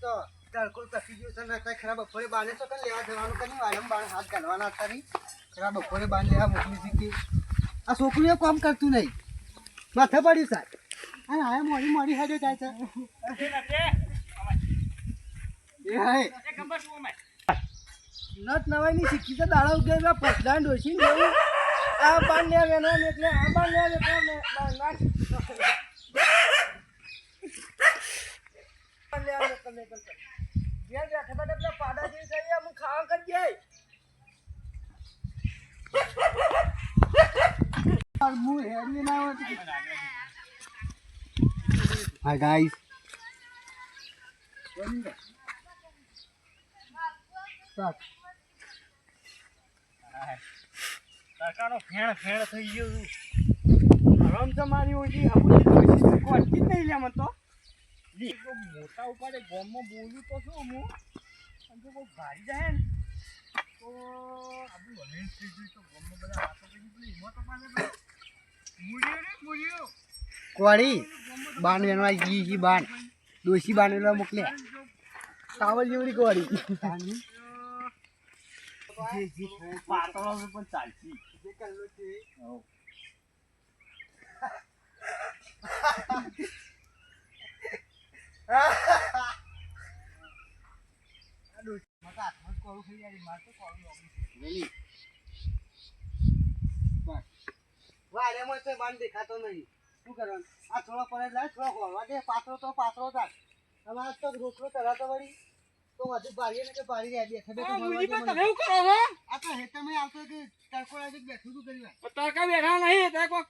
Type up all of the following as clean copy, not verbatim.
તો તડકો તકી ગયો છે ને કઈ ખરાબ બપોરે બાને તો કઈ લેવા જવાનું કઈ વાયમ બાણ હાથ ઘાલવાના હતા નહીં ખરાબ બપોરે બાન લેવા મોકલી હતી આ છોકરીઓ કામ કરતું નહીં માથે પડ્યું સાહેબ અને હા મોડી મોડી હેડે જાય છે એ હાય નત નવાઈની શીખી તો દાડા ઉગેલા પસડા ડોસી લેવું આ બાન લેવા વેનો એટલે આ બાન લેવા Hi guys. Start. કાકાનો ફેણ થઈ ગયો રમ તમારી ઓછી આપણી કોટી જ નહીં લે મને તો મોટા ઉપાડે ગોમમાં બોલું તો શું હું અને જો કોઈ ભારી જાય ને તો આપણું વમેન થઈ ગયું તો ગોમમાં બધા વાતો કરી દીધી એમાં તો પાસે મૂળ્યો કોળી બાન વેનવા જી બાન દોશી બાન વેનવા મોકલે સાવલ જેવડી કોળી પાતળો પણ ચાલતી બાન દેખાતો નહીં શું કરવાનું આ થોડો પડે લાય થોડો હોવા દે પાત્રો તો પાત્રો થાય અમારે તો રોકડો કરાતો વળી તો વધુ ભારીએ ને કે ભારી રહ્યા બેઠા બેઠા આ તો હેતમે આવતો કે તડકો લાગે બેઠું તું કરી તડકા બેઠા નહીં તે કોક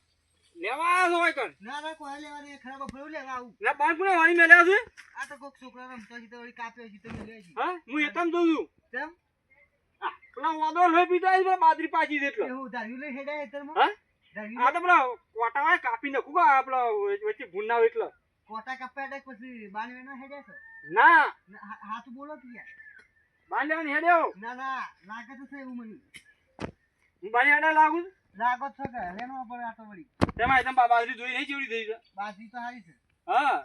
લેવા આવ્યો હોય કણ ના ના કોઈ લેવા નહીં ખરાબ ફળો લેવા આવું ના બાર પુણે વાણી મેલ્યા છે આ તો કોક છોકરા રમતો છે તો વળી કાપ્યો છે તો મેલ્યો છે હા હું એતમ જોઉં છું કેમ પેલા વાદો લોહી પીતા છે બાદરી પાછી છે એટલે એવું ધાર્યું લઈ હેડે હેતરમાં હા આ તો પેલા કોટા વાય કાપી નાખું કા આપલા વચ્ચે ભૂના હોય એટલે કોટા કાપ્યા એટલે પછી બાન વેનો હેડે છે ના હાથ બોલો કે યાર બાન લેવાની હેડ્યો ના ના લાગે તો છે એવું મને હું બાની હેડા લાગુ લાગો છો કે લેનો પડે આ તો વળી તેમાં એકદમ બાદરી જોઈ નહીં ચેવડી થઈ છે બાજી તો હારી છે હા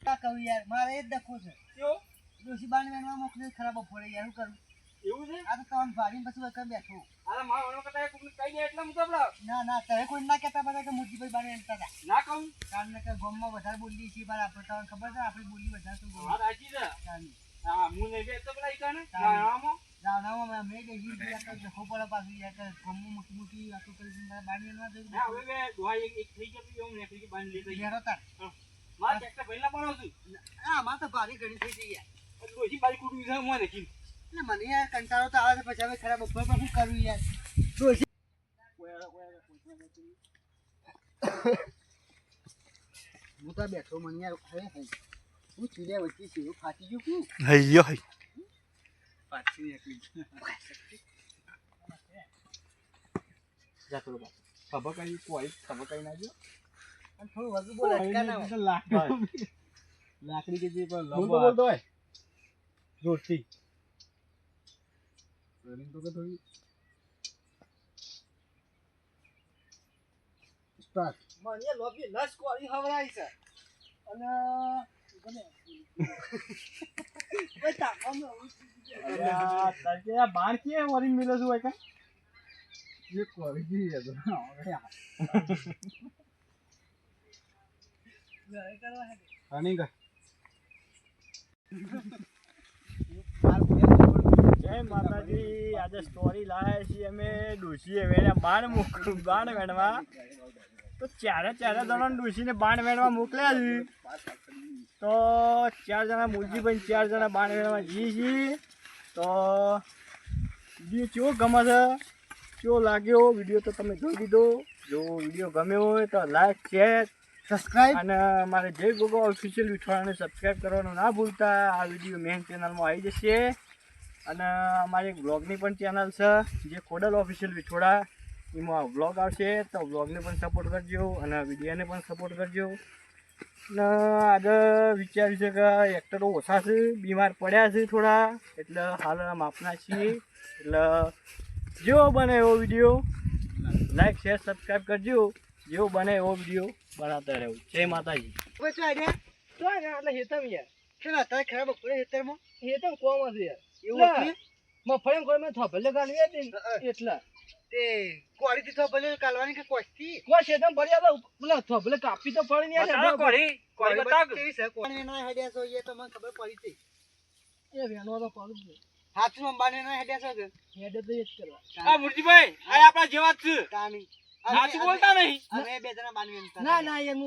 કા કહું યાર મારે એ જ દખો છે કયો દોશી બાન વેનવા મોકલે ખરાબ પડે યાર હું કરું એવું છે આ તો તવન ભારી પછી વખત બેઠો અરે મારો વણો કતા કોઈને કહી દે એટલે હું તો પેલા ના ના તમે કોઈ ના કહેતા બધા કે મોતીભાઈ બાને એમતા હતા ના કહું કારણ કે ગામમાં વધારે બોલી છીએ પણ આપણે તમને ખબર છે આપણી બોલી વધારે શું હા રાજી છે ચાલી હા હું નહીં બે તો પેલા ઈકાને નામાં જાવનામાં મેં ગઈ યાર તો જખો પડે પાછું યાર કે ગામમાં મોટી મોટી વાતો કરી મારા બાની વેનવા જવું હા હવે બે દોહા એક થઈ ગયો એવું ને કે બાંધ લે તો યાર હતા માર ટ્રેક્ટર ભઈલા બનાવ છું હા માં તો ભારી ઘણી થઈ ગઈ યાર ડોશી બારી કુટું છે મને કી એટલે મને યાર કંટાળો તો આવે છે પછી હવે ખરાબ ઉપર પર શું કરવું યાર દોશી હું તો બેઠો મને યાર હે હું ચીડે વચ્ચે છે ફાટી ગયું કું હૈયો હૈ પાછી એકલી જા થોડો ખબર કઈ કોઈ ખબર કઈ ના જો અને થોડું વધુ બોલ અટકા ના હોય લાકડી કે જે પર લંબો બોલતો હોય જોરથી રનિંગ તો કે થોડી સ્ટાર્ટ મને લોબી લસ કોળી હવરાઈ છે અને બને બેટા અમે તરકે આ બાણ કે વરિંગ મિલે છે હોય કા ये कोई भी है तो રનિંગ જય માતાજી આજે સ્ટોરી લાયા છીએ અમે ડોશીએ વેણ્યા બાણ વેણવા તો ચારે જણા ડોશીને બાણ વેણવા મોકલ્યા છે તો 4 જણા મૂલજીભાઈ 4 જણા બાણ વેણવા જઈએ છીએ તો વિડીયો કેવો ગમે છે કેવો લાગ્યો વિડીયો તો તમે જોઈ લીધો જો વિડીયો ગમ્યો હોય તો લાઈક શેર સબસ્ક્રાઇબ અને મારે જય ગોગા ઓફિશિયલ વિઠવાડાને સબસ્ક્રાઈબ કરવાનું ના ભૂલતા આ વિડીયો મેઇન ચેનલમાં આવી જશે અને અમારી બ્લોગની પણ ચેનલ છે જે ખોડલ ઓફિશિયલ વિઠવાડા એમાં વ્લોગ આવશે તો વ્લોગને પણ સપોર્ટ કરજો અને વિડીયોને પણ સપોર્ટ કરજો અને આજે વિચાર્યું છે કે એક્ટરો ઓછા છે બીમાર પડ્યા છે થોડા એટલે હાલ માપના છીએ એટલે જેવો બને એવો વિડીયો લાઈક શેર સબસ્ક્રાઈબ કરજો જેવો બને એવો વિડીયો બનાવતા રહેવું જય માતાજી એટલે હેતમ યાર કેમ અત્યારે ખરાબ બપોરે ખેતરમાં એ તો કોમ હતી યાર એવું ના. હતું? મફળી કોઈ મેં થોભલે ગાલી હતી ને એટલા તે કોળીથી તો ભલે કાલવાની કે કોસ્તી કોઈ શેતમ પડ્યા તો પેલા થોભલે કાપી તો પડી ને બતાવો કોળી કોળી બતાવો કેવી છે કોળી ના હેડ્યા છો એ તો મને ખબર પડી હતી એ વેણવા તો પડું જ નહીં. હાથમાં અંબાને ના હેડ્યા છો કે હેડે તો એ જ કરવા આ મુરજીભાઈ આ આપણા જેવા જ છે તાની સાચું બોલતા નહીં અમે બે જણા બાનવી ના ના એમ